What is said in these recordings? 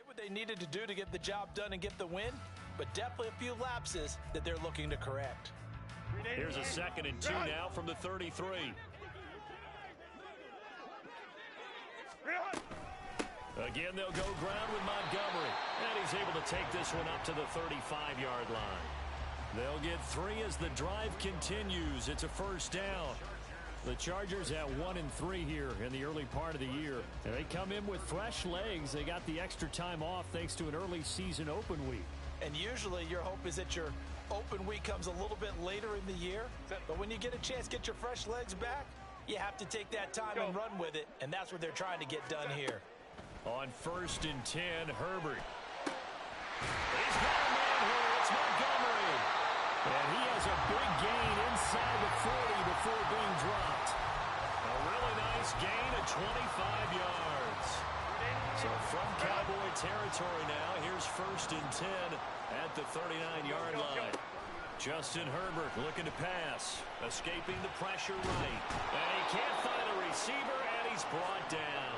what they needed to do to get the job done and get the win, but definitely a few lapses that they're looking to correct. Here's a 2nd and 2 now from the 33. Again, they'll go ground with Montgomery, and he's able to take this one up to the 35-yard line. They'll get 3 as the drive continues. It's a 1st down. The Chargers at 1-3 here in the early part of the year. And they come in with fresh legs. They got the extra time off thanks to an early season open week. And usually your hope is that your open week comes a little bit later in the year. But when you get a chance to get your fresh legs back, you have to take that time and run with it. And that's what they're trying to get done here. On 1st and 10, Herbert. He's got a man here. It's Montgomery. And he has a big gain inside the 40 before being dropped. A really nice gain of 25 yards. So from Cowboy territory now, here's 1st and 10 at the 39-yard line. Justin Herbert looking to pass, escaping the pressure right. And he can't find a receiver, and he's brought down.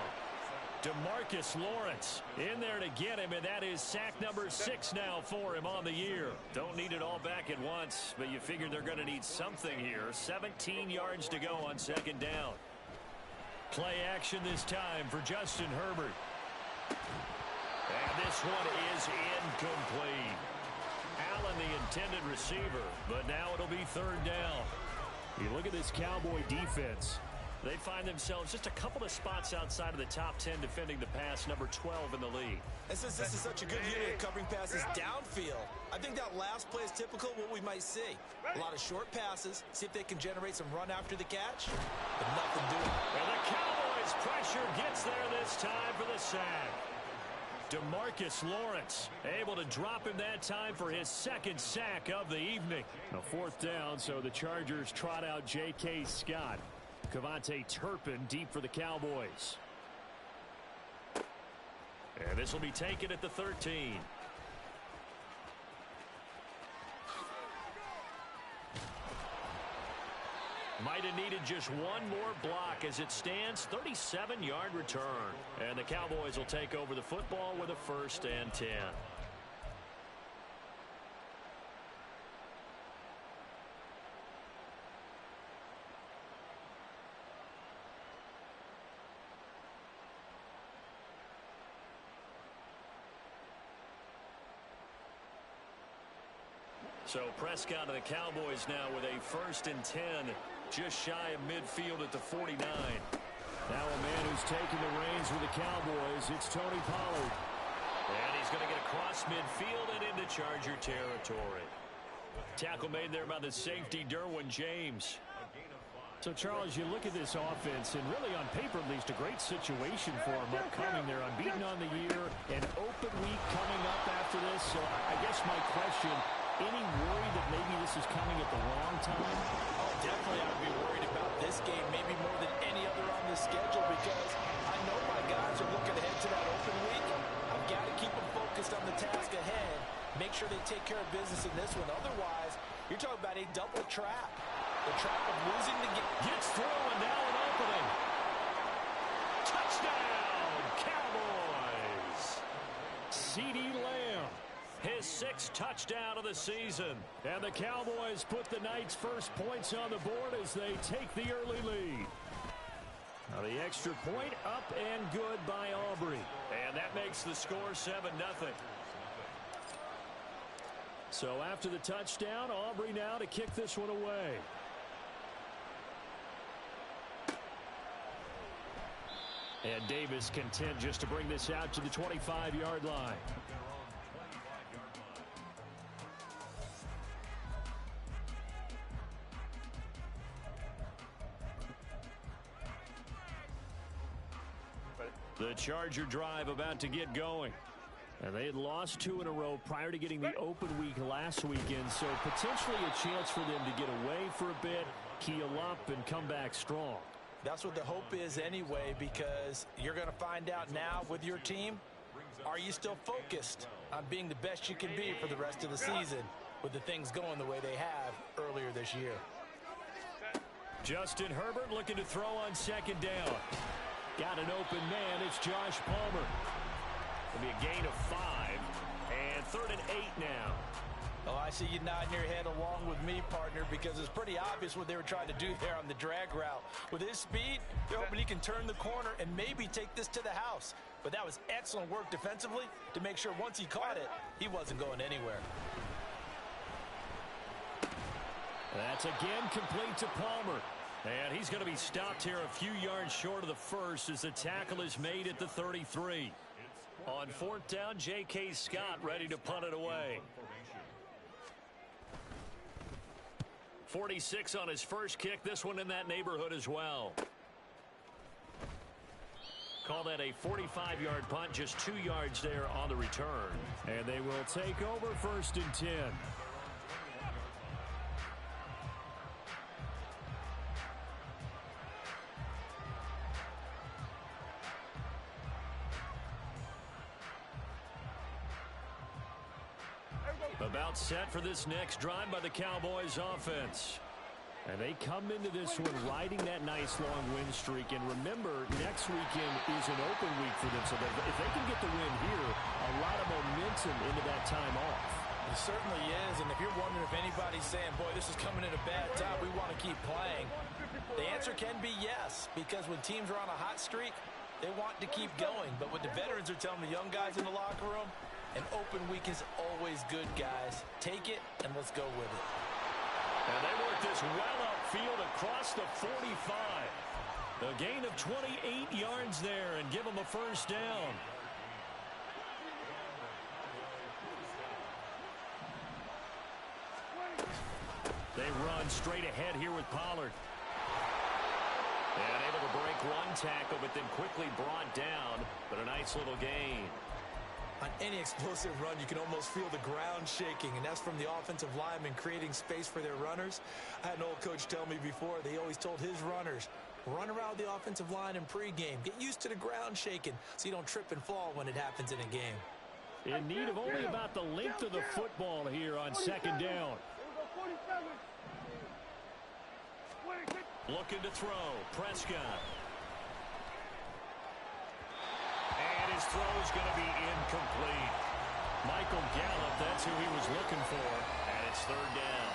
DeMarcus Lawrence in there to get him, and that is sack number 6 now for him on the year. Don't need it all back at once, but you figure they're going to need something here. 17 yards to go on 2nd down. Play action this time for Justin Herbert. And this one is incomplete. Allen, the intended receiver, but now it'll be 3rd down. You look at this Cowboy defense. They find themselves just a couple of spots outside of the top 10 defending the pass, number 12 in the league. And since this is such a good unit of covering passes downfield, I think that last play is typical of what we might see. A lot of short passes, see if they can generate some run after the catch, but nothing doing. And the Cowboys' pressure gets there this time for the sack. DeMarcus Lawrence able to drop him that time for his 2nd sack of the evening. A 4th down, so the Chargers trot out J.K. Scott. Cavante Turpin deep for the Cowboys. And this will be taken at the 13. Might have needed just one more block as it stands. 37-yard return. And the Cowboys will take over the football with a 1st and 10. So Prescott and the Cowboys now with a 1st and 10, just shy of midfield at the 49. Now a man who's taking the reins with the Cowboys, it's Tony Pollard. And he's going to get across midfield and into Charger territory. Tackle made there by the safety, Derwin James. So, Charles, you look at this offense, and really on paper at least, a great situation for them upcoming. They're unbeaten on the year, an open week coming up after this. So I guess my question, any worry that maybe this is coming at the wrong time? Oh, definitely I would be worried about this game, maybe more than any other on the schedule, because I know my guys are looking ahead to that open week. I've got to keep them focused on the task ahead, make sure they take care of business in this one. Otherwise, you're talking about a double trap. The trap of losing the game. Gets through, and now an opening. Touchdown, Cowboys. CeeDee Lamb, his 6th touchdown of the season. And the Cowboys put the night's first points on the board as they take the early lead. Now the extra point up and good by Aubrey. And that makes the score 7-0. So after the touchdown, Aubrey now to kick this one away. And Davis content just to bring this out to the 25-yard line. The Charger drive about to get going. And they had lost 2 in a row prior to getting the open week last weekend, so potentially a chance for them to get away for a bit, keel up, and come back strong. That's what the hope is anyway, because you're going to find out now with your team, are you still focused on being the best you can be for the rest of the season with the things going the way they have earlier this year? Justin Herbert looking to throw on 2nd down. Got an open man. It's Josh Palmer. It'll be a gain of 5. And 3rd and 8 now. Oh, I see you nodding your head along with me, partner, because it's pretty obvious what they were trying to do there on the drag route. With his speed, they're hoping he can turn the corner and maybe take this to the house. But that was excellent work defensively to make sure once he caught it, he wasn't going anywhere. That's again complete to Palmer. And he's going to be stopped here a few yards short of the first as the tackle is made at the 33. On 4th down, J.K. Scott ready to punt it away. 46 on his first kick. This one in that neighborhood as well. Call that a 45-yard punt, just 2 yards there on the return. And they will take over 1st and 10. About set for this next drive by the Cowboys offense. And they come into this one riding that nice long win streak. And remember, next weekend is an open week for them. So if they can get the win here, a lot of momentum into that time off. It certainly is. And if you're wondering if anybody's saying, boy, this is coming at a bad time, we want to keep playing, the answer can be yes. Because when teams are on a hot streak, they want to keep going. But what the veterans are telling the young guys in the locker room, an open week is always good, guys. Take it, and let's go with it. And they work this well upfield across the 45. The gain of 28 yards there and give them a 1st down. They run straight ahead here with Pollard. And able to break one tackle, but then quickly brought down. But a nice little gain. On any explosive run, you can almost feel the ground shaking, and that's from the offensive linemen creating space for their runners. I had an old coach tell me before, they always told his runners, run around the offensive line in pregame. Get used to the ground shaking so you don't trip and fall when it happens in a game. In need of only about the length of the football here on 2nd down. Looking to throw. Prescott. And his throw is going to be incomplete. Michael Gallup, that's who he was looking for. And it's 3rd down.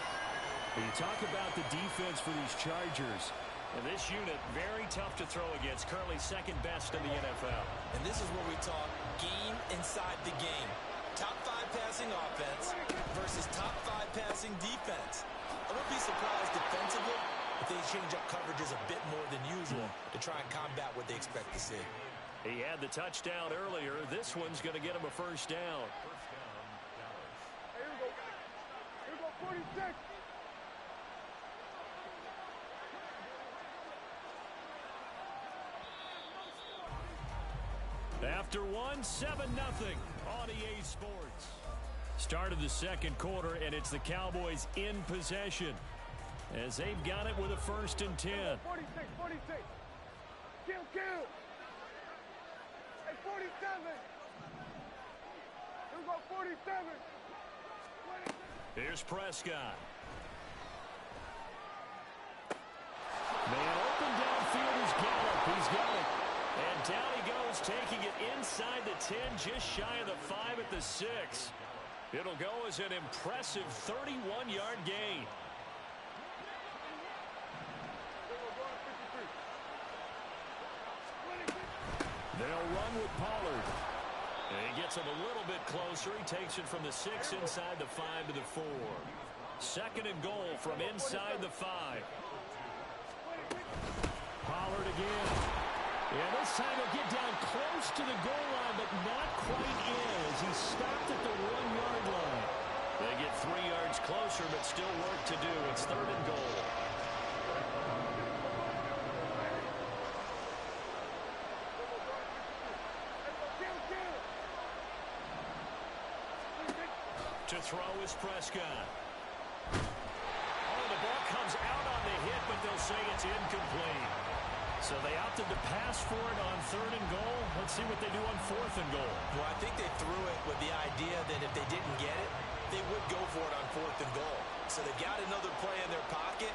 You talk about the defense for these Chargers. And this unit, very tough to throw against. Currently 2nd best in the NFL. And this is where we talk game inside the game. Top 5 passing offense versus top 5 passing defense. I wouldn't be surprised defensively if they change up coverages a bit more than usual to try and combat what they expect to see. He had the touchdown earlier. This one's going to get him a 1st down. Here we go. Here we go, 46. After 7-0 on EA Sports. Start of the 2nd quarter, and it's the Cowboys in possession as they've got it with a 1st and 10. 46, 46. Kill. Hey, 47. Here we go, 47. Here's Prescott. Man open downfield is Gallup. He's got it. And down he goes, taking it inside the 10, just shy of the 5 at the 6. It'll go as an impressive 31-yard gain. They'll run with Pollard. And he gets him a little bit closer. He takes it from the 6 inside the 5 to the 4. 2nd and goal from inside the 5. Pollard again. And this time he'll get down close to the goal line, but not quite in as he stopped at the 1-yard line. They get 3 yards closer, but still work to do. It's 3rd and goal. To throw is Prescott. Oh, the ball comes out on the hit, but they'll say it's incomplete. So they opted to pass for it on 3rd and goal. Let's see what they do on 4th and goal. Well, I think they threw it with the idea that if they didn't get it, they would go for it on 4th and goal. So they got another play in their pocket.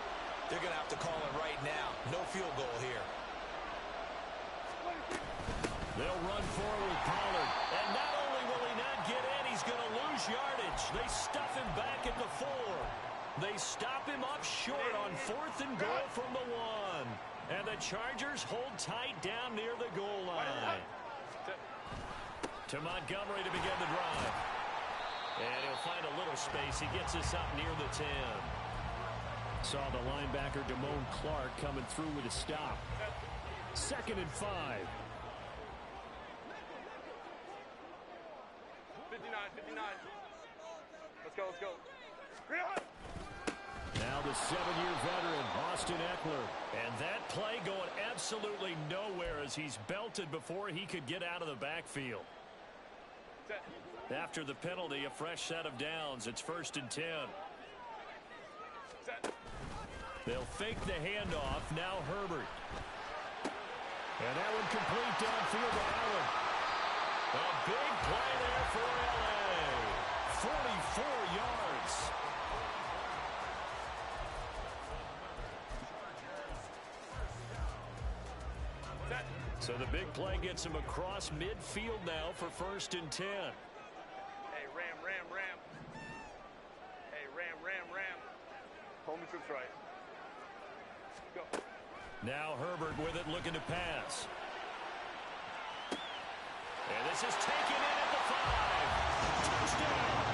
They're going to have to call it right now. No field goal here. They'll run forward with Pollard. And not 4th and goal from the 1. And the Chargers hold tight down near the goal line. To Montgomery to begin the drive. And he'll find a little space. He gets us up near the 10. Saw the linebacker Damone Clark coming through with a stop. 2nd and 5. 59. Let's go. Now the 7-year veteran, Austin Eckler. And that play going absolutely nowhere as he's belted before he could get out of the backfield. After the penalty, a fresh set of downs. It's 1st and 10. They'll fake the handoff. Now Herbert. And that one complete downfield to Allen. A big play there for L.A. 44 yards. So the big play gets him across midfield now for 1st and 10. Hey, Ram. Hey, Ram. Hold me to the right. Go. Now Herbert with it, looking to pass. And this is taken in at the 5. Touchdown.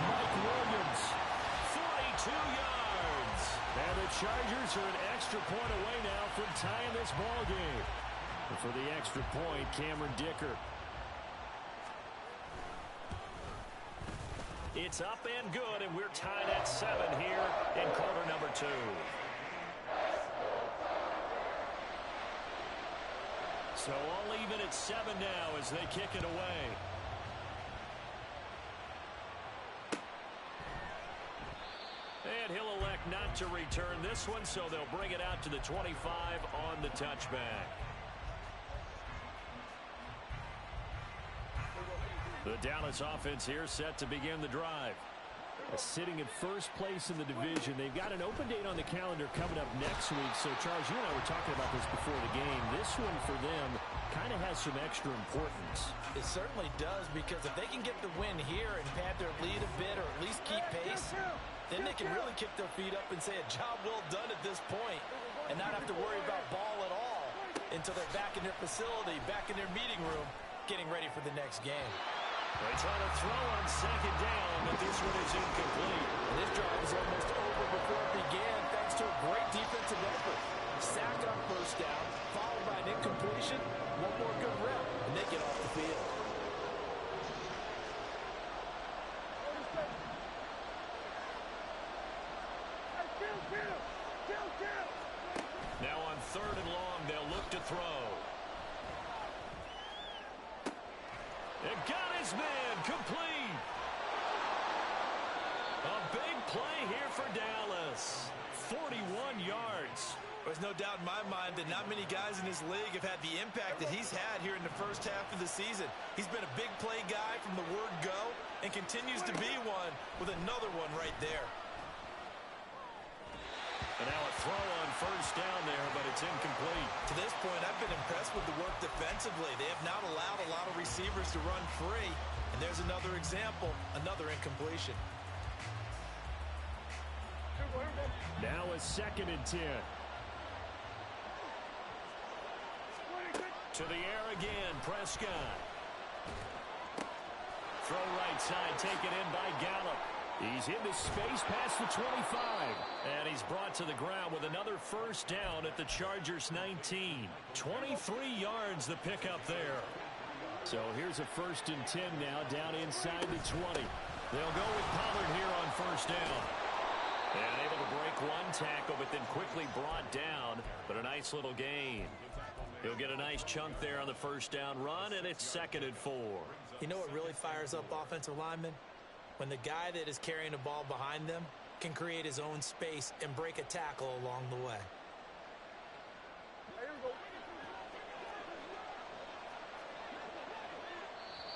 Mike Williams, 42 yards. And the Chargers are an extra point away now from tying this ball game. And for the extra point, Cameron Dicker. It's up and good, and we're tied at 7 here in quarter number 2. So all even at 7 now as they kick it away. And he'll elect not to return this one, so they'll bring it out to the 25 on the touchback. The Dallas offense here set to begin the drive. Sitting in 1st place in the division. They've got an open date on the calendar coming up next week. So, Charles, you and I were talking about this before the game. This one for them kind of has some extra importance. It certainly does, because if they can get the win here and pad their lead a bit or at least keep pace, then they can really kick their feet up and say a job well done at this point and not have to worry about ball at all until they're back in their facility, back in their meeting room, getting ready for the next game. They try to throw on 2nd down, but this one is incomplete. And this drive is almost over before it began thanks to a great defensive effort. Sack on 1st down, followed by an incompletion, one more good rep, and they get off the field. Now on 3rd and long, they'll look to throw. It got his man complete. A big play here for Dallas. 41 yards. There's no doubt in my mind that not many guys in this league have had the impact that he's had here in the 1st half of the season. He's been a big play guy from the word go and continues to be one with another one right there. And now a throw on 1st down there, but it's incomplete. To this point, I've been impressed with the work defensively. They have not allowed a lot of receivers to run free. And there's another example, another incompletion. Now a 2nd and 10. To the air again, Prescott. Throw right side, taken in by Gallup. He's into space past the 25. And he's brought to the ground with another 1st down at the Chargers 19. 23 yards the pickup there. So here's a 1st and 10 now down inside the 20. They'll go with Pollard here on 1st down. And able to break one tackle, but then quickly brought down. But a nice little gain. He'll get a nice chunk there on the 1st down run, and it's 2nd and 4. You know what really fires up offensive linemen? When the guy that is carrying the ball behind them can create his own space and break a tackle along the way.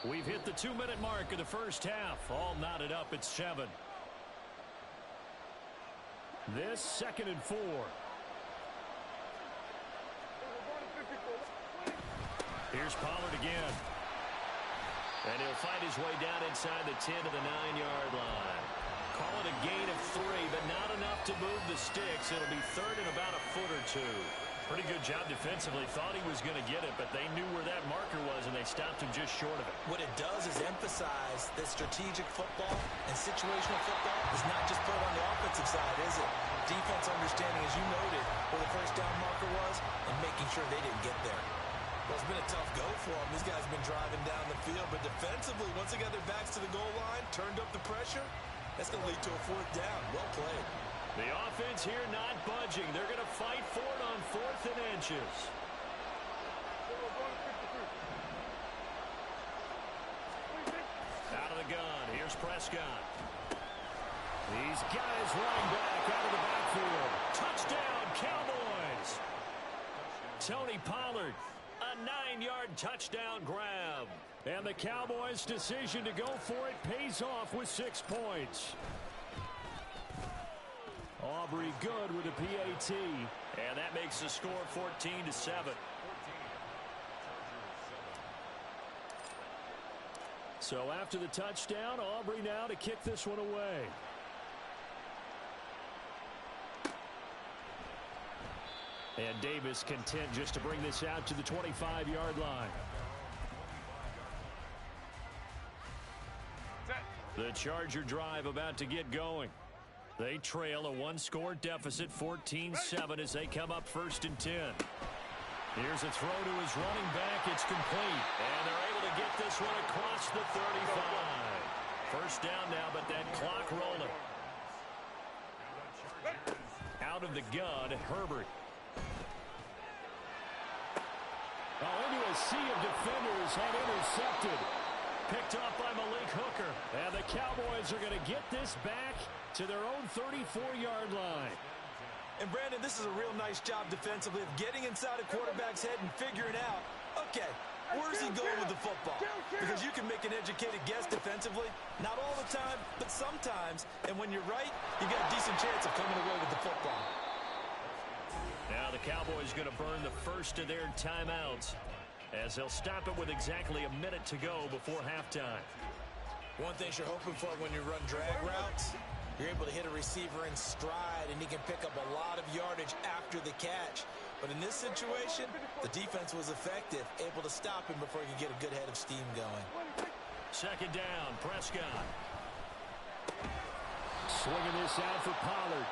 We've hit the 2-minute mark of the 1st half. All knotted up at 7. This 2nd and 4. Here's Pollard again. And he'll find his way down inside the 10 to the 9-yard line. Call it a gain of 3, but not enough to move the sticks. It'll be third and about a foot or two. Pretty good job defensively. Thought he was going to get it, but they knew where that marker was, and they stopped him just short of it. What it does is emphasize that strategic football and situational football is not just played on the offensive side, is it? Defense understanding, as you noted, where the first down marker was and making sure they didn't get there. Well, it's been a tough go for them. These guys have been driving down the field, but defensively, once they got their backs to the goal line, turned up the pressure, that's going to lead to a fourth down. Well played. The offense here not budging. They're going to fight for it on 4th and inches. Out of the gun. Here's Prescott. These guys running back out of the backfield. Touchdown, Cowboys. Tony Pollard, a 9-yard touchdown grab. And the Cowboys' decision to go for it pays off with 6 points. Aubrey good with a PAT. And that makes the score 14-7. So after the touchdown, Aubrey now to kick this one away. And Davis content just to bring this out to the 25-yard line. The Charger drive about to get going. They trail a 1-score deficit, 14-7, as they come up 1st and 10. Here's a throw to his running back. It's complete. And they're able to get this one across the 35. First down now, but that clock rolling. Out of the gun, Herbert. Into a sea of defenders and intercepted. Picked off by Malik Hooker. And the Cowboys are going to get this back to their own 34-yard line. And Brandon, this is a real nice job defensively of getting inside a quarterback's head and figuring out, okay, where's he going with the football? Because you can make an educated guess defensively. Not all the time, but sometimes. And when you're right, you've got a decent chance of coming away with the football. Now the Cowboys going to burn the first of their timeouts, as they'll stop it with exactly a minute to go before halftime. One thing you're hoping for when you run drag routes, you're able to hit a receiver in stride, and he can pick up a lot of yardage after the catch. But in this situation, the defense was effective, able to stop him before he could get a good head of steam going. Second down, Prescott. Swinging this out for Pollard.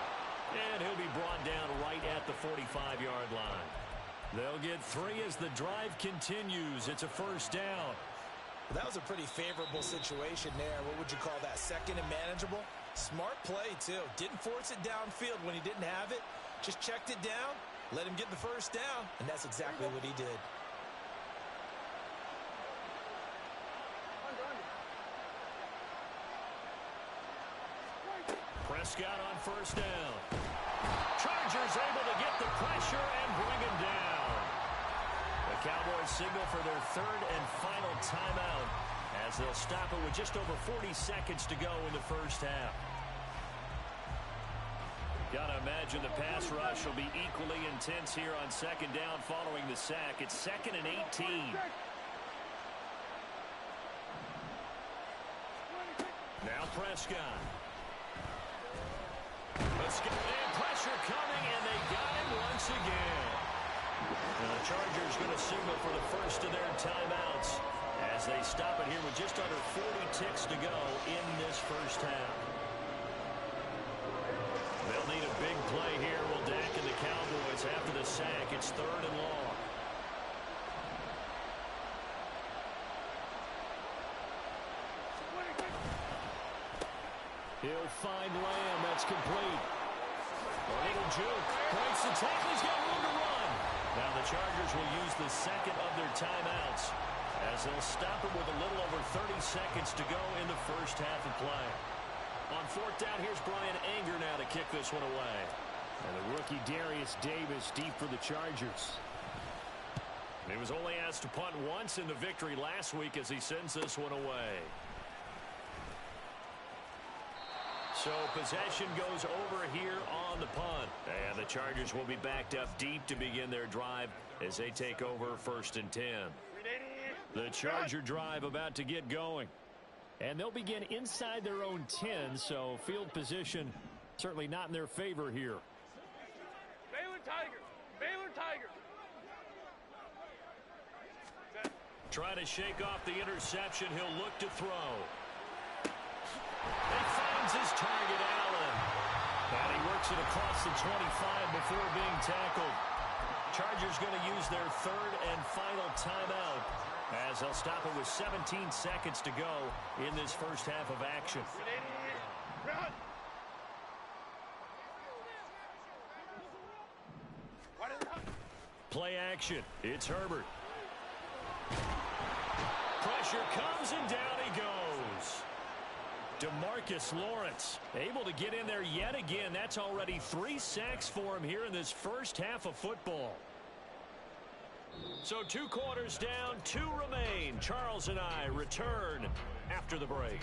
And he'll be brought down right at the 45-yard line. They'll get 3 as the drive continues. It's a first down. Well, that was a pretty favorable situation there. What would you call that? Second and manageable? Smart play, too. Didn't force it downfield when he didn't have it. Just checked it down, let him get the first down, and that's exactly what he did. Prescott on first down. Chargers able to get the pressure and bring him down. The Cowboys signal for their 3rd and final timeout, as they'll stop it with just over 40 seconds to go in the first half. Gotta imagine the pass rush will be equally intense here on second down following the sack. It's 2nd and 18. Now Prescott. And pressure coming, and they got him once again. Now the Chargers going to signal for the first of their timeouts as they stop it here with just under 40 ticks to go in this first half. They'll need a big play here. Will Dak and the Cowboys after the sack. It's 3rd and long. He'll find Lamb. That's complete. A little juke. Breaks the tackle. He's got room to run. Now the Chargers will use the second of their timeouts, as they'll stop it with a little over 30 seconds to go in the first half of play. On 4th down, here's Brian Anger now to kick this one away. And the rookie Darius Davis deep for the Chargers. He was only asked to punt once in the victory last week as he sends this one away. So possession goes over here on the punt. And the Chargers will be backed up deep to begin their drive as they take over 1st and 10. The Charger drive about to get going. And they'll begin inside their own 10, so field position certainly not in their favor here. Baylor Tigers. Baylor Tigers. Trying to shake off the interception. He'll look to throw. He finds his target, Allen. And he works it across the 25 before being tackled. Chargers going to use their third and final timeout as they'll stop it with 17 seconds to go in this first half of action. Play action. It's Herbert. Pressure comes and down he goes. DeMarcus Lawrence able to get in there yet again. That's already 3 sacks for him here in this first half of football. So 2 quarters down, 2 remain. Charles and I return after the break.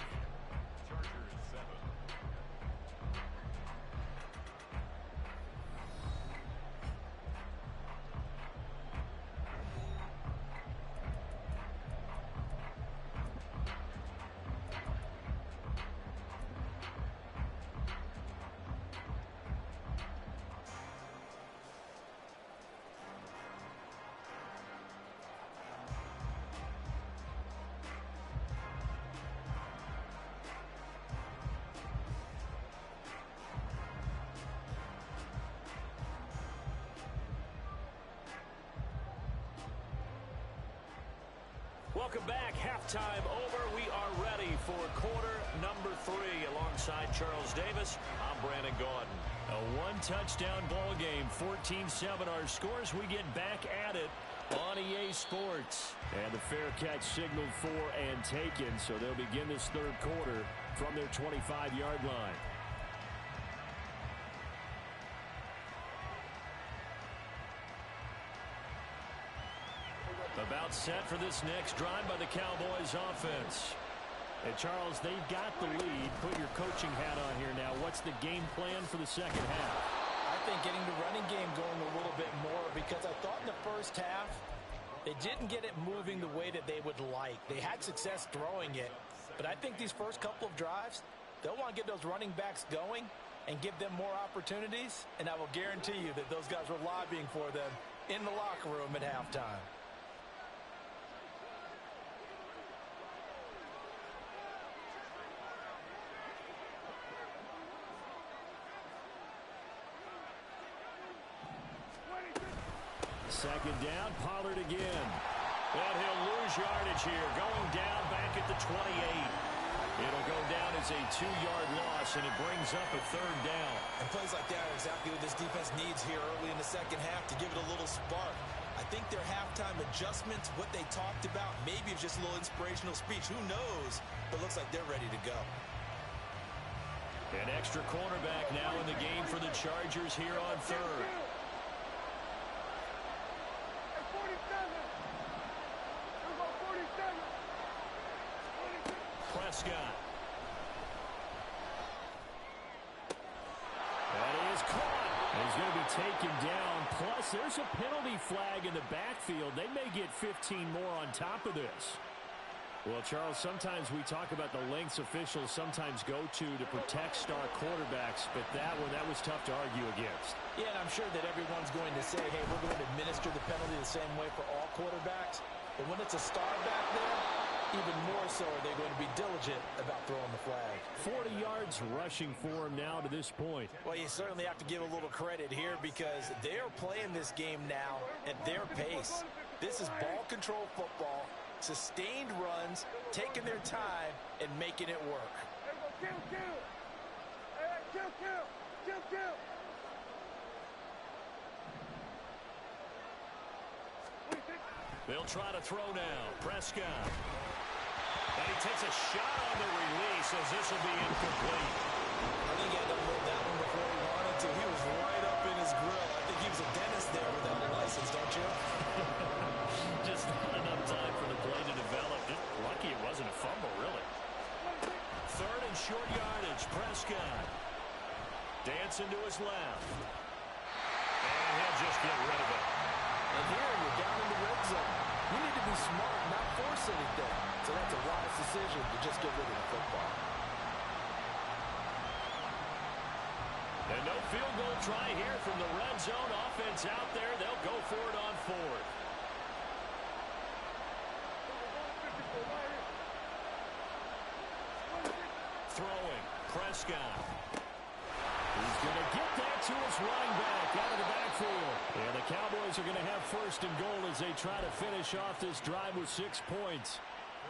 Welcome back. Halftime over. We are ready for quarter number 3. Alongside Charles Davis, I'm Brandon Gaudin. A 1-touchdown ball game, 14-7 our scores. We get back at it on EA Sports. And the fair catch signaled for and taken, so they'll begin this third quarter from their 25-yard line. About set for this next drive by the Cowboys offense. And Charles, they've got the lead. Put your coaching hat on here now. What's the game plan for the second half? I think getting the running game going a little bit more, because I thought in the first half they didn't get it moving the way that they would like. They had success throwing it, but I think these first couple of drives, they'll want to get those running backs going and give them more opportunities, and I will guarantee you that those guys were lobbying for them in the locker room at halftime. Second down, Pollard again. And he'll lose yardage here. Going down back at the 28. It'll go down as a 2-yard loss, and it brings up a third down. And plays like that are exactly what this defense needs here early in the second half to give it a little spark. I think their halftime adjustments, what they talked about, maybe it's just a little inspirational speech. Who knows? But looks like they're ready to go. An extra cornerback now in the game for the Chargers here on third. Prescott. That is caught. He's going to be taken down. Plus, there's a penalty flag in the backfield. They may get 15 more on top of this. Well, Charles, sometimes we talk about the lengths officials sometimes go to protect star quarterbacks, but that was tough to argue against. Yeah, and I'm sure that everyone's going to say, hey, we're going to administer the penalty the same way for all quarterbacks. But when it's a star back there, even more so are they going to be diligent about throwing the flag. 40 yards rushing for him now to this point. Well, you certainly have to give a little credit here because they are playing this game now at their pace. This is ball control football, sustained runs, taking their time, and making it work. They'll try to throw now. Prescott. And he takes a shot on the release as this will be incomplete. I think he had to hold that one before he wanted to. He was right up in his grill. I think he was a dentist there without a license, don't you? Just not enough time for the play to develop. Just lucky it wasn't a fumble, really. Third and short yardage. Prescott. Dancing to his left. And he'll just get rid of it. And here you're down in the red zone. You need to be smart, not force anything. So that's a wise decision to just get rid of the football. And no field goal try here from the red zone. Offense out there. They'll go for it on fourth. Throwing. Prescott. He's going to get that to his running back out of the backfield. And the Cowboys are going to have first and goal as they try to finish off this drive with 6 points.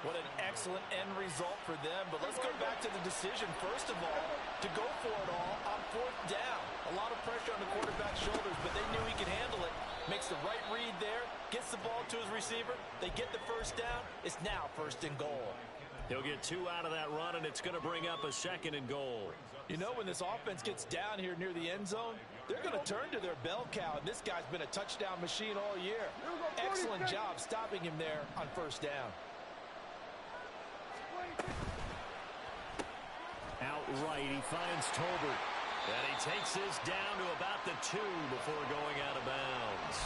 What an excellent end result for them. But let's go back to the decision, first of all, to go for it all on fourth down. A lot of pressure on the quarterback's shoulders, but they knew he could handle it. Makes the right read there, gets the ball to his receiver. They get the first down. It's now first and goal. He'll get 2 out of that run, and it's going to bring up a second and goal. You know, when this offense gets down here near the end zone, they're going to turn to their bell cow, and this guy's been a touchdown machine all year. Excellent job stopping him there on first down. Outright, he finds Tolbert. And he takes this down to about the 2 before going out of bounds.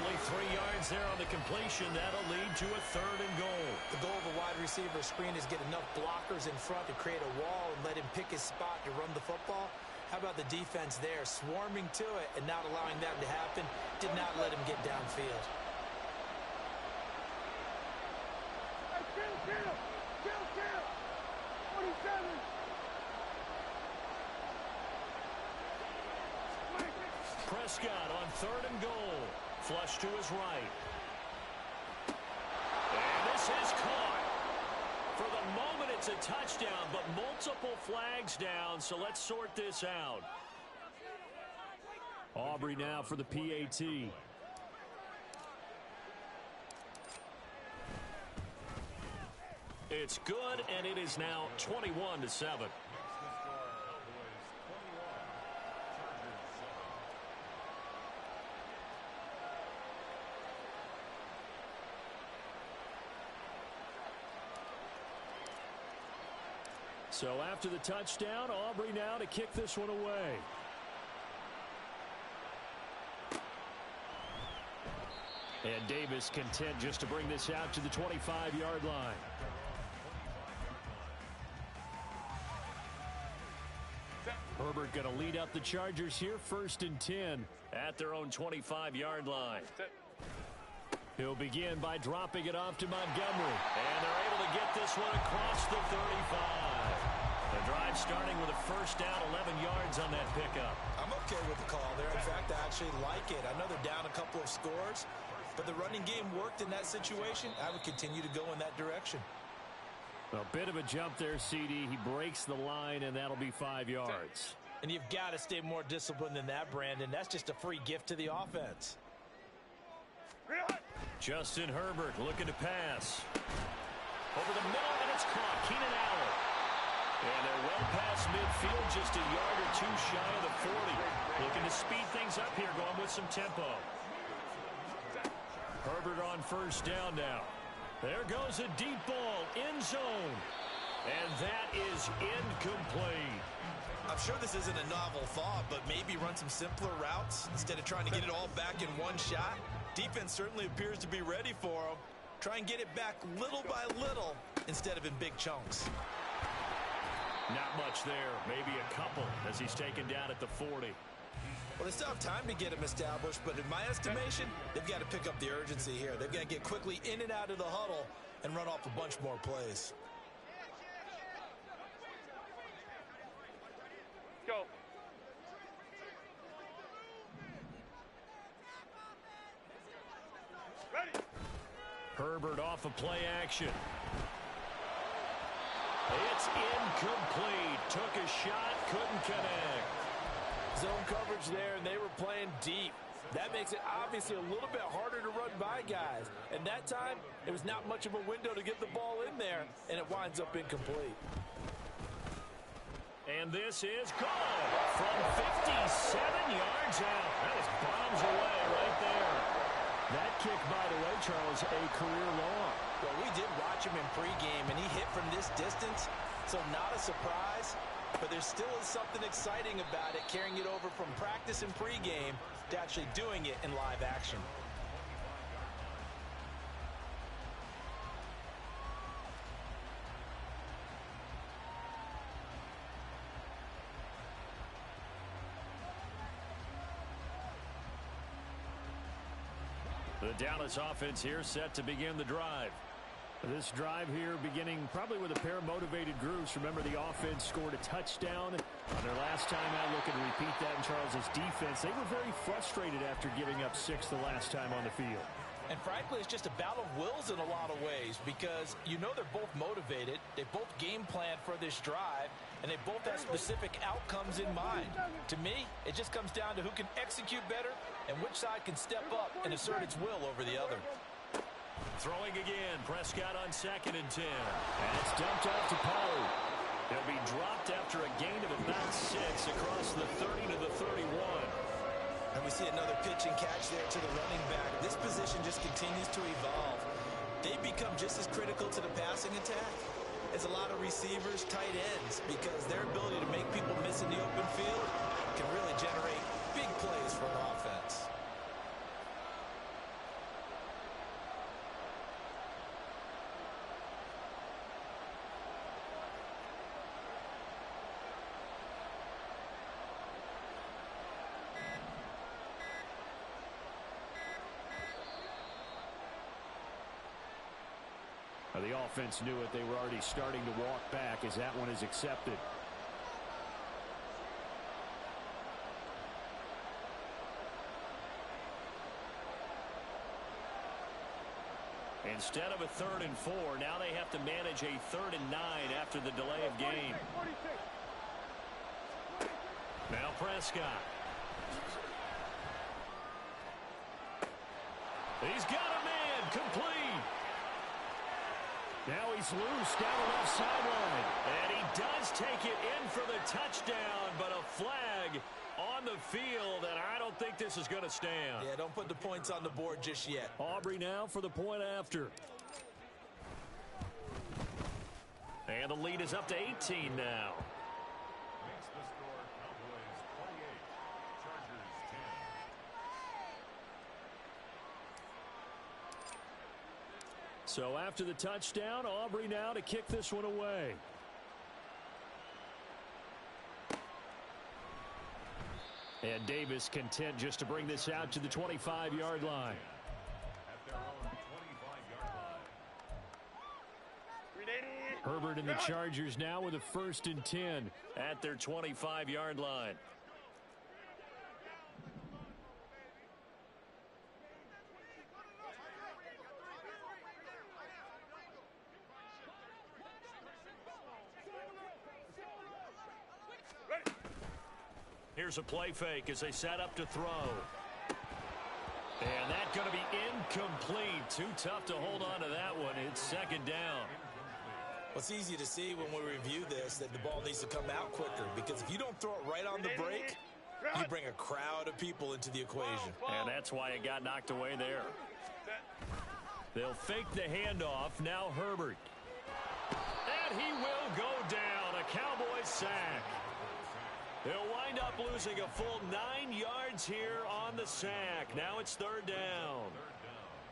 Only 3 yards there on the completion. That'll lead to a third and goal. The goal of a wide receiver screen is get enough blockers in front to create a wall and let him pick his spot to run the football. How about the defense there, swarming to it and not allowing that to happen? Did not let him get downfield. Hey, kill! 27! Prescott on third and goal. Flush to his right. And this is caught. For the moment, it's a touchdown, but multiple flags down, so let's sort this out. Aubrey now for the PAT. It's good, and it is now 21-7. So after the touchdown, Aubrey now to kick this one away. And Davis content just to bring this out to the 25-yard line. Herbert going to lead up the Chargers here, 1st and 10 at their own 25-yard line. He'll begin by dropping it off to Montgomery. And they're able to get this one across the 35. The drive starting with a first down, 11 yards on that pickup. I'm okay with the call there. In fact, I actually like it. I know they're down a couple of scores, but the running game worked in that situation. I would continue to go in that direction. A bit of a jump there, CD. He breaks the line, and that'll be 5 yards. And you've got to stay more disciplined than that, Brandon. That's just a free gift to the offense. Justin Herbert looking to pass. Over the middle, and it's caught. Keenan Allen. And they're well past midfield, just a yard or 2 shy of the 40. Looking to speed things up here, going with some tempo. Herbert on first down now. There goes a deep ball, end zone. And that is incomplete. I'm sure this isn't a novel thought, but maybe run some simpler routes instead of trying to get it all back in one shot. Defense certainly appears to be ready for him. Try and get it back little by little instead of in big chunks. Not much there, maybe a couple as he's taken down at the 40. Well, they still have time to get him established, but in my estimation, they've got to pick up the urgency here. They've got to get quickly in and out of the huddle and run off a bunch more plays. Go. Ready. Herbert off of play action. It's incomplete. Took a shot, couldn't connect. Zone coverage there, and they were playing deep. That makes it obviously a little bit harder to run by guys. And that time, it was not much of a window to get the ball in there, and it winds up incomplete. And this is good from 57 yards out. That was bombs away right there. That kick, by the way, Charles, a career long. Well, we did watch him in pregame, and he hit from this distance, so not a surprise. But there still is something exciting about it, carrying it over from practice and pregame to actually doing it in live action. The Dallas offense here set to begin the drive. This drive here beginning probably with a pair of motivated groups. Remember, the offense scored a touchdown on their last time out. Looking to repeat that in Charles's defense. They were very frustrated after giving up 6 the last time on the field. And frankly, it's just a battle of wills in a lot of ways because you know they're both motivated. They both game plan for this drive, and they both have specific outcomes in mind. To me, it just comes down to who can execute better and which side can step up and assert its will over the other. Throwing again, Prescott on 2nd and 10. And it's dumped off to Pollard. He'll be dropped after a gain of about 6 across the 30 to the 31. And we see another pitch and catch there to the running back. This position just continues to evolve. They become just as critical to the passing attack as a lot of receivers, tight ends, because their ability to make people miss in the open field can really generate big plays for an offense. The offense knew it. They were already starting to walk back as that one is accepted. Instead of a 3rd and 4, now they have to manage a 3rd and 9 after the delay of game. Now Prescott. He's got a man complete. Now he's loose down the left sideline. And he does take it in for the touchdown, but a flag on the field, and I don't think this is going to stand. Yeah, don't put the points on the board just yet. Aubrey now for the point after. And the lead is up to 18 now. Makes the score Cowboys 28, Chargers 10. So after the touchdown, Aubrey now to kick this one away. And Davis content just to bring this out to the 25-yard line. At their own 25-yard line. Herbert and the Chargers now with a 1st and 10 at their 25-yard line. Here's a play fake as they set up to throw. And that's going to be incomplete. Too tough to hold on to that one. It's 2nd down. Well, it's easy to see when we review this that the ball needs to come out quicker, because if you don't throw it right on the break, you bring a crowd of people into the equation. And that's why it got knocked away there. They'll fake the handoff. Now Herbert. And he will go down. A Cowboys sack. They'll wind up losing a full 9 yards here on the sack. Now it's 3rd down.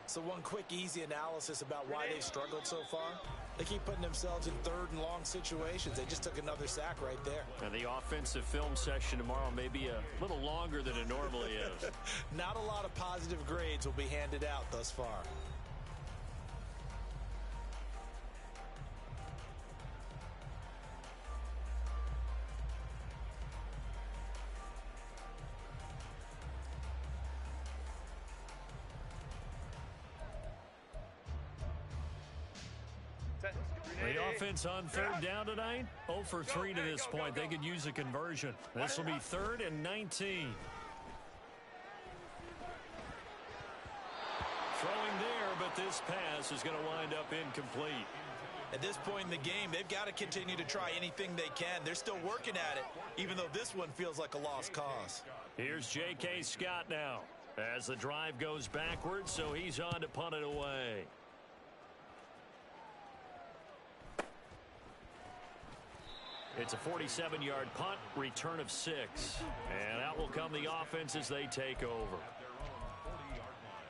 So one quick, easy analysis about why they've struggled so far. They keep putting themselves in 3rd and long situations. They just took another sack right there. And the offensive film session tomorrow may be a little longer than it normally is. Not a lot of positive grades will be handed out thus far. The offense on 3rd down tonight, 0 for 3 to this point. They could use a conversion. This will be 3rd and 19. Throwing there, but this pass is going to wind up incomplete. At this point in the game, they've got to continue to try anything they can. They're still working at it, even though this one feels like a lost cause. Here's J.K. Scott now as the drive goes backwards, so he's on to punt it away. It's a 47-yard punt, return of 6. And out will come the offense as they take over. At their own 40-yard line.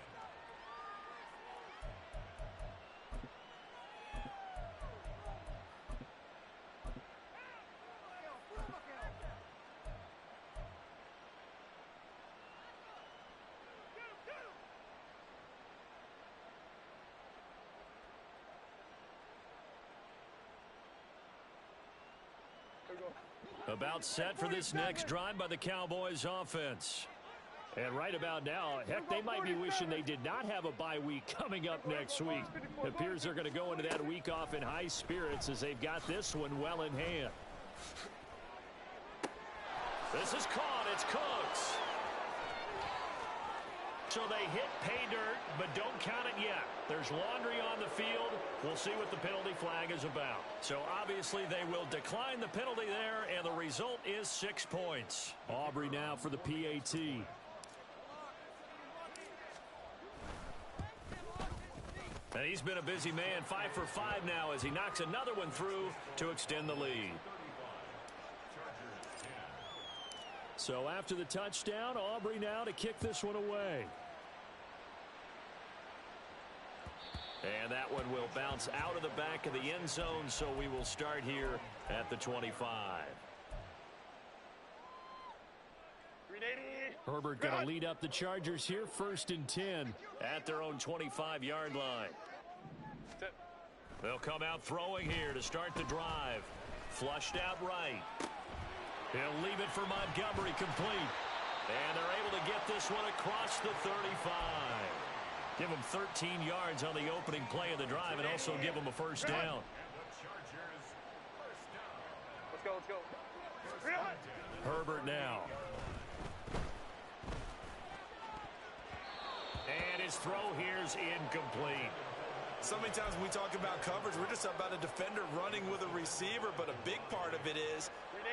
About set for this next drive by the Cowboys offense. And right about now, heck, they might be wishing they did not have a bye week coming up next week. It appears they're going to go into that week off in high spirits as they've got this one well in hand. This is caught. It's Cooks. So they hit pay dirt, but don't count it yet. There's laundry on the field. We'll see what the penalty flag is about. So obviously they will decline the penalty there, and the result is 6 points. Aubrey now for the PAT. And he's been a busy man, 5 for 5 now as he knocks another one through to extend the lead. So after the touchdown, Aubrey now to kick this one away. And that one will bounce out of the back of the end zone, so we will start here at the 25. Herbert going to lead up the Chargers here, 1st and 10 at their own 25-yard line. They'll come out throwing here to start the drive. Flushed out right. He'll leave it for Montgomery, complete. And they're able to get this one across the 35. Give them 13 yards on the opening play of the drive and also give them a first down. Let's go, let's go. Herbert now. And his throw here's incomplete. So many times when we talk about coverage, we're just about a defender running with a receiver, but a big part of it is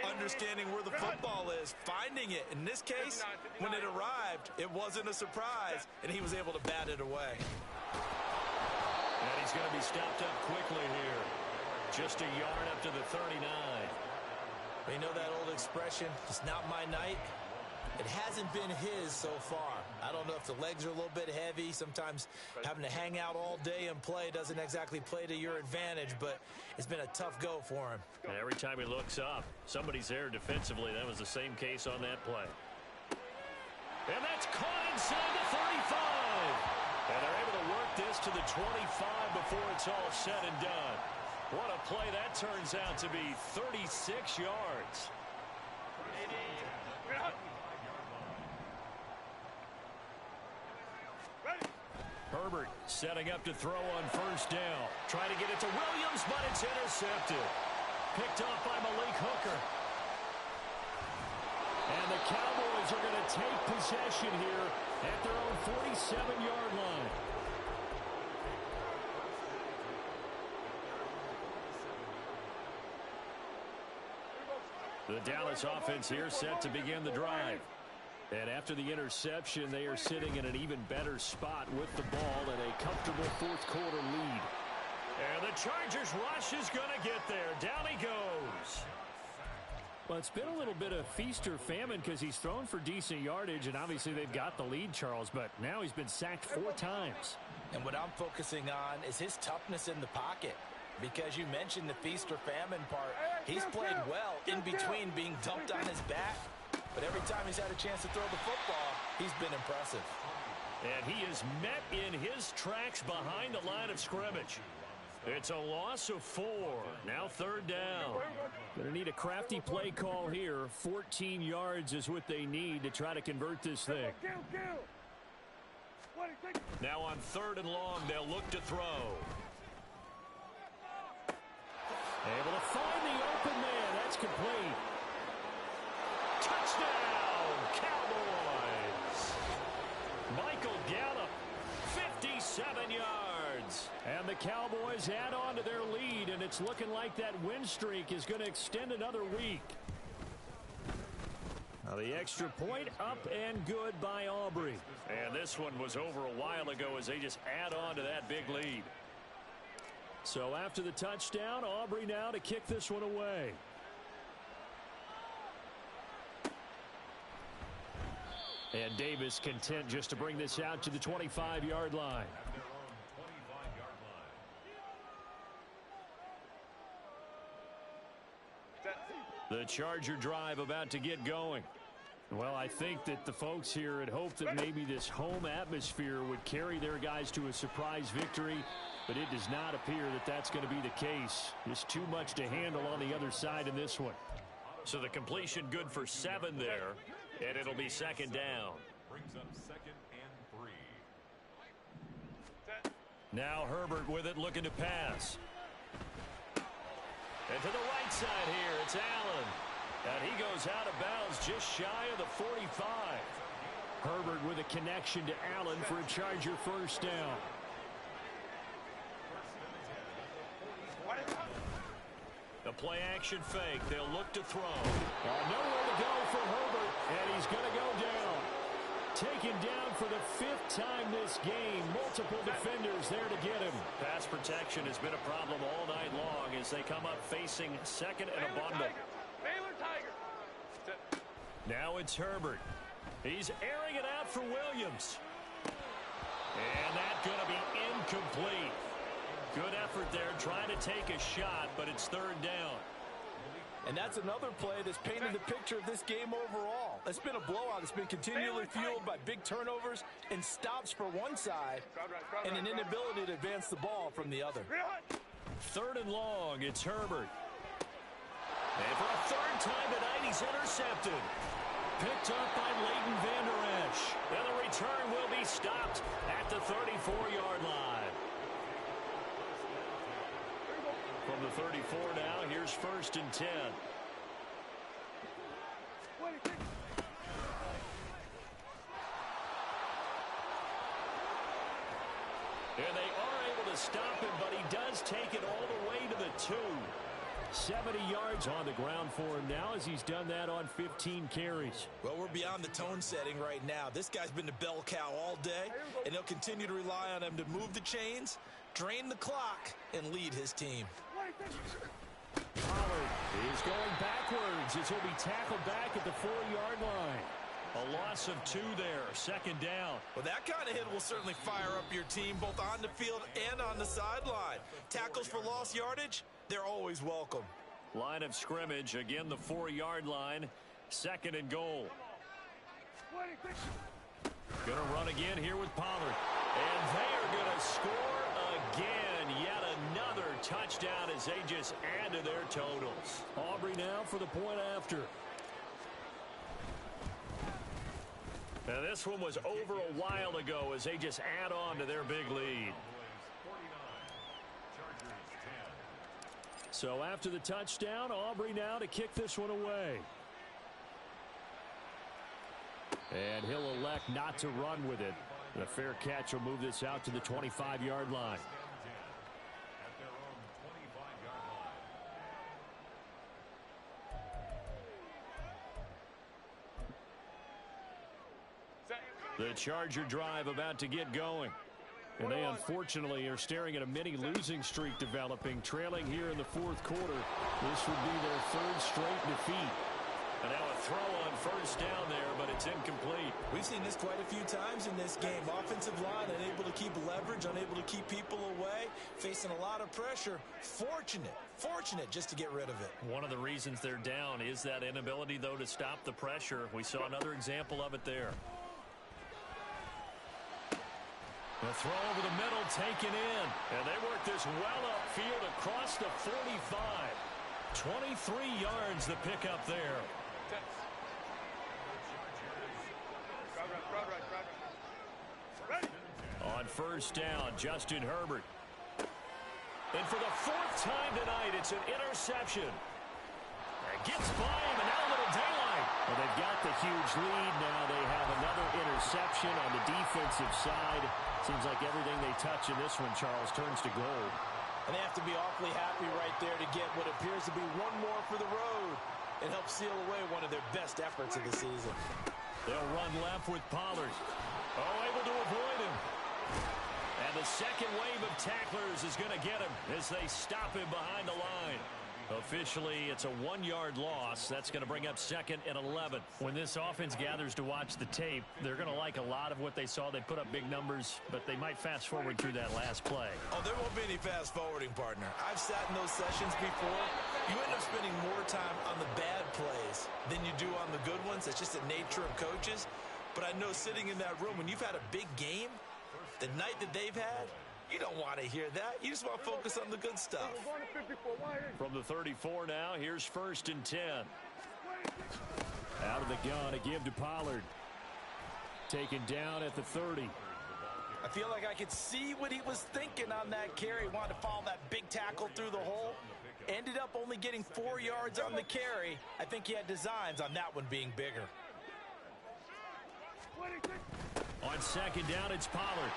understanding where the football is, finding it. In this case, when it arrived, it wasn't a surprise, and he was able to bat it away. And he's going to be stopped up quickly here. Just a yard up to the 39. You know that old expression, it's not my night? It hasn't been his so far. I don't know if the legs are a little bit heavy. Sometimes having to hang out all day and play doesn't exactly play to your advantage, but it's been a tough go for him. And every time he looks up, somebody's there defensively. That was the same case on that play. And that's caught inside the 35. And they're able to work this to the 25 before it's all said and done. What a play that turns out to be, 36 yards. Herbert setting up to throw on first down. Trying to get it to Williams, but it's intercepted. Picked off by Malik Hooker. And the Cowboys are going to take possession here at their own 47-yard line. The Dallas offense here set to begin the drive. And after the interception, they are sitting in an even better spot with the ball and a comfortable fourth-quarter lead. And the Chargers rush is going to get there. Down he goes. Well, it's been a little bit of feast or famine because he's thrown for decent yardage, and obviously they've got the lead, Charles, but now he's been sacked 4 times. And what I'm focusing on is his toughness in the pocket. Because you mentioned the feast or famine part. He's played well in between being dumped on his back. But every time he's had a chance to throw the football, he's been impressive. And he is met in his tracks behind the line of scrimmage. It's a loss of 4. Now 3rd down. Going to need a crafty play call here. 14 yards is what they need to try to convert this thing. Now on 3rd and long, they'll look to throw. Able to find the open man. That's complete. Touchdown, Cowboys. Michael Gallup, 57 yards. And the Cowboys add on to their lead, and it's looking like that win streak is going to extend another week. Now the extra point up and good by Aubrey. And this one was over a while ago as they just add on to that big lead. So after the touchdown, Aubrey now to kick this one away. And Davis content just to bring this out to the 25-yard line. The Charger drive about to get going. Well, I think that the folks here had hoped that maybe this home atmosphere would carry their guys to a surprise victory, but it does not appear that that's going to be the case. Just too much to handle on the other side in this one. So the completion good for 7 there, and it'll be second down. Brings up 2nd and 3. Now Herbert with it, looking to pass. And to the right side here, it's Allen. And he goes out of bounds just shy of the 45. Herbert with a connection to Allen for a Charger first down. The play action fake. They'll look to throw. Nowhere to go for Herbert, and he's going to go down. Taken down for the 5th time this game. Multiple defenders there to get him. Pass protection has been a problem all night long as they come up facing second and a bundle. Baylor Tiger. Now it's Herbert. He's airing it out for Williams. And that's going to be incomplete. Good effort there trying to take a shot, but it's 3rd down. And that's another play that's painted the picture of this game overall. It's been a blowout. It's been continually fueled by big turnovers and stops for one side and an inability to advance the ball from the other. 3rd and long, it's Herbert. And for a 3rd time tonight, he's intercepted. Picked up by Leighton Vander Esch. And the return will be stopped at the 34-yard line. From the 34 now, here's 1st and 10. And they are able to stop him, but he does take it all the way to the 2. 70 yards on the ground for him now as he's done that on 15 carries. Well, we're beyond the tone setting right now. This guy's been the bell cow all day, and they'll continue to rely on him to move the chains, drain the clock, and lead his team. Pollard is going backwards as he'll be tackled back at the 4-yard line. A loss of 2 there, 2nd down. Well, that kind of hit will certainly fire up your team both on the field and on the sideline. Tackles for lost yardage, they're always welcome. Line of scrimmage, again the 4-yard line, 2nd and goal. Going to run again here with Pollard. And they are going to score again. Yet another touchdown as they just add to their totals. Aubrey now for the point after. Now this one was over a while ago as they just add on to their big lead. So after the touchdown, Aubrey now to kick this one away. And he'll elect not to run with it. The fair catch will move this out to the 25-yard line. The Charger drive about to get going. And they unfortunately are staring at a mini losing streak developing, trailing here in the 4th quarter. This would be their 3rd straight defeat. And now a throw on 1st down there, but it's incomplete. We've seen this quite a few times in this game. Offensive line unable to keep leverage, unable to keep people away, facing a lot of pressure. Fortunate just to get rid of it. One of the reasons they're down is that inability, though, to stop the pressure. We saw another example of it there. The throw over the middle taken in. And they work this well upfield across the 45. 23 yards the pickup there. On 1st down, Justin Herbert. And for the 4th time tonight, it's an interception. It gets by him, and now a little daylight. Well, they've got the huge lead now. They have another interception on the defensive side. Seems like everything they touch in this one, Charles, turns to gold. And they have to be awfully happy right there to get what appears to be one more for the road and help seal away one of their best efforts of the season. They'll run left with Pollard. Oh, able to avoid him. And the second wave of tacklers is going to get him as they stop him behind the line. Officially, it's a 1-yard loss. That's going to bring up 2nd and 11. When this offense gathers to watch the tape, they're going to like a lot of what they saw. They put up big numbers, but they might fast forward through that last play. Oh, there won't be any fast forwarding, partner. I've sat in those sessions before. You end up spending more time on the bad plays than you do on the good ones. That's just the nature of coaches. But I know sitting in that room, when you've had a big game, the night that they've had, you don't want to hear that. You just want to focus on the good stuff. From the 34 now, here's 1st and 10. Out of the gun, a give to Pollard. Taken down at the 30. I feel like I could see what he was thinking on that carry. Wanted to follow that big tackle through the hole. Ended up only getting 4 yards on the carry. I think he had designs on that one being bigger. On second down, it's Pollard.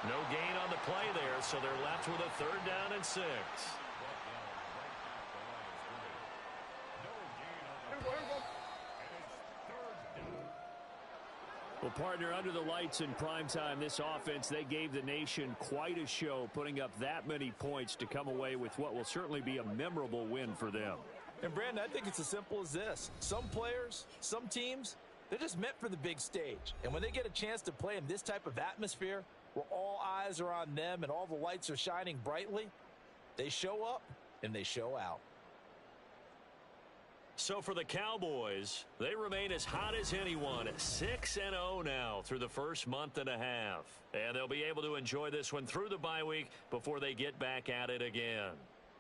No gain on the play there, so they're left with a 3rd down and 6. Well, partner, under the lights in primetime, this offense, they gave the nation quite a show, putting up that many points to come away with what will certainly be a memorable win for them. And, Brandon, I think it's as simple as this. Some players, some teams, they're just meant for the big stage. And when they get a chance to play in this type of atmosphere, where all eyes are on them and all the lights are shining brightly, they show up and they show out. So for the Cowboys, they remain as hot as anyone, 6-0 now through the first month and a half. And they'll be able to enjoy this one through the bye week before they get back at it again.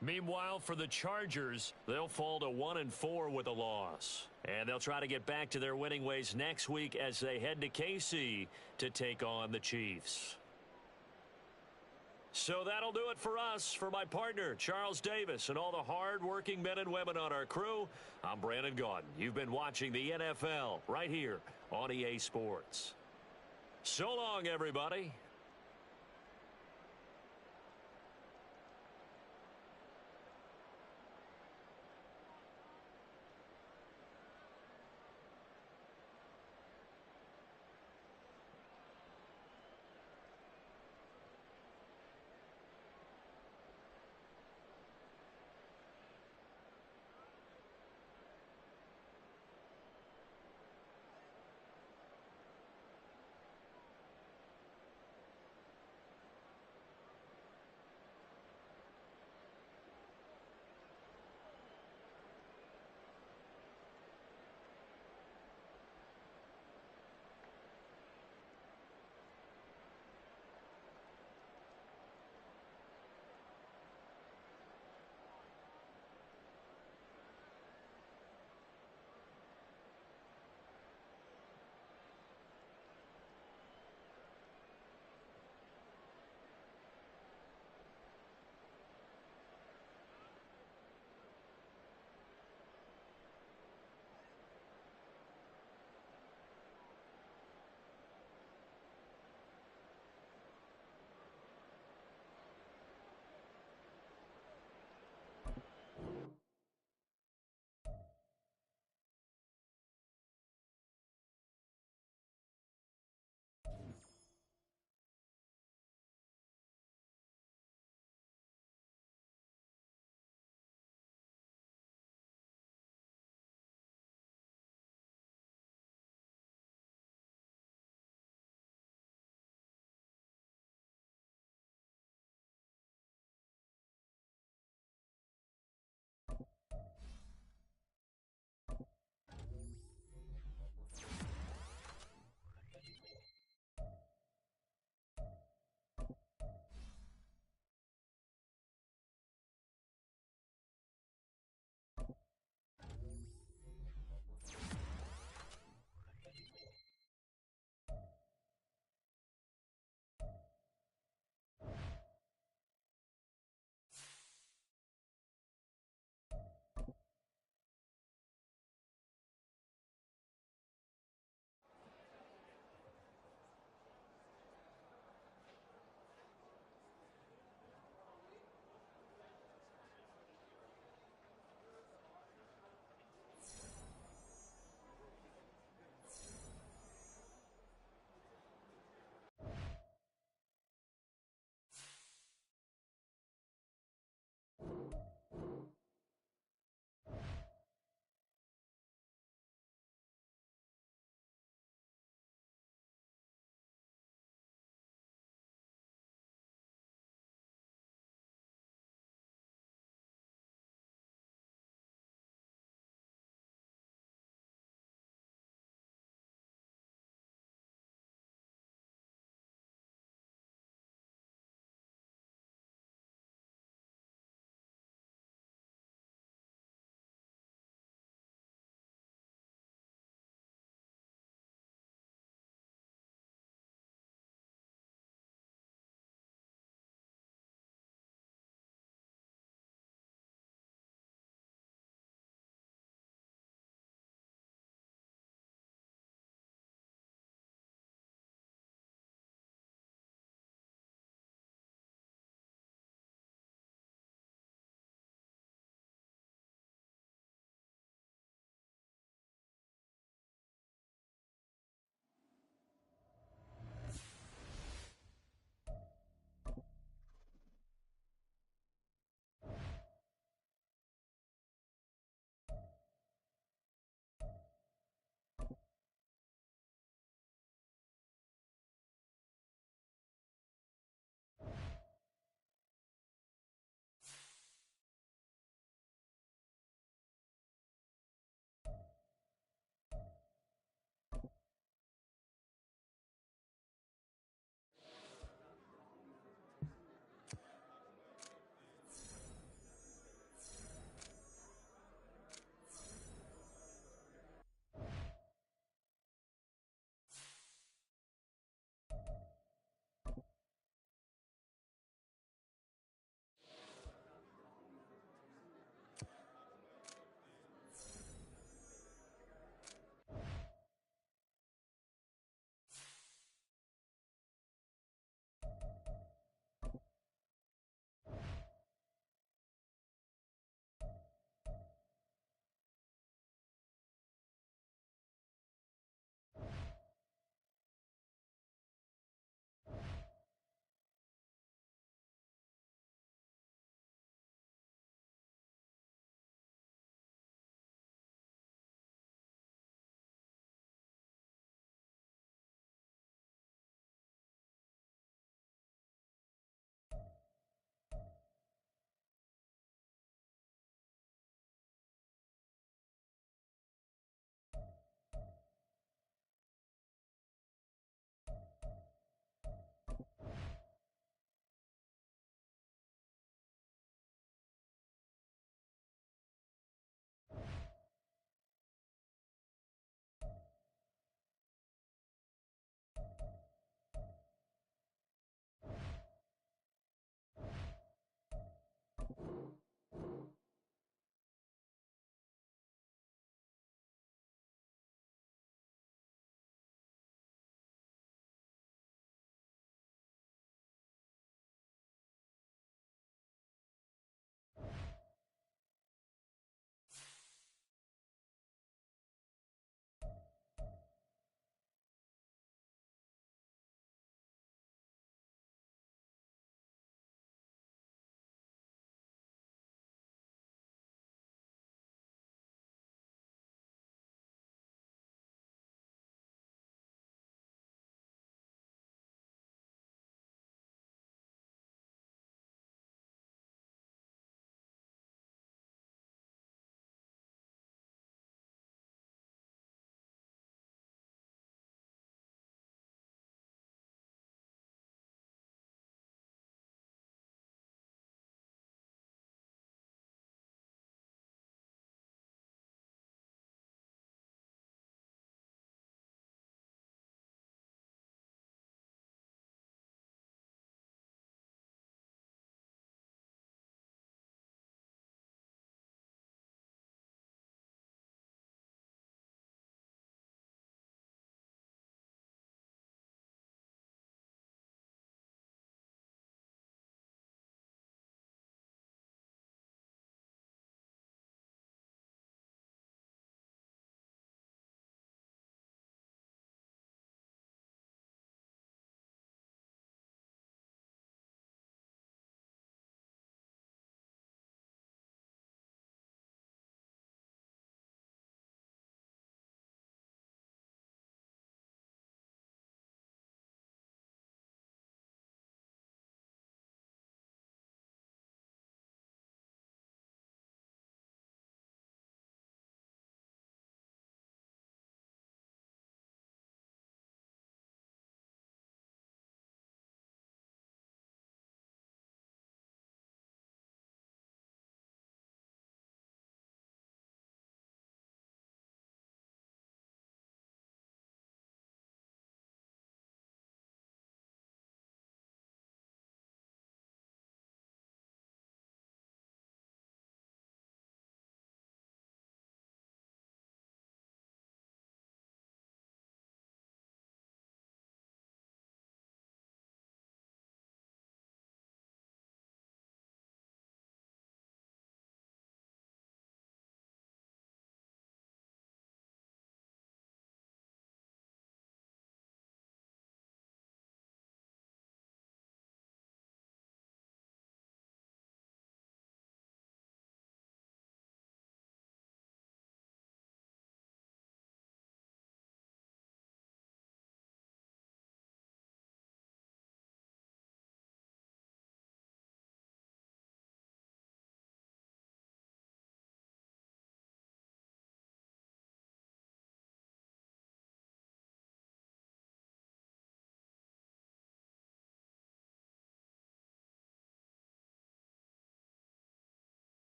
Meanwhile, for the Chargers, they'll fall to 1-4 with a loss. And they'll try to get back to their winning ways next week as they head to KC to take on the Chiefs. So that'll do it for us. For my partner, Charles Davis, and all the hard-working men and women on our crew, I'm Brandon Gaudin. You've been watching the NFL right here on EA Sports. So long, everybody.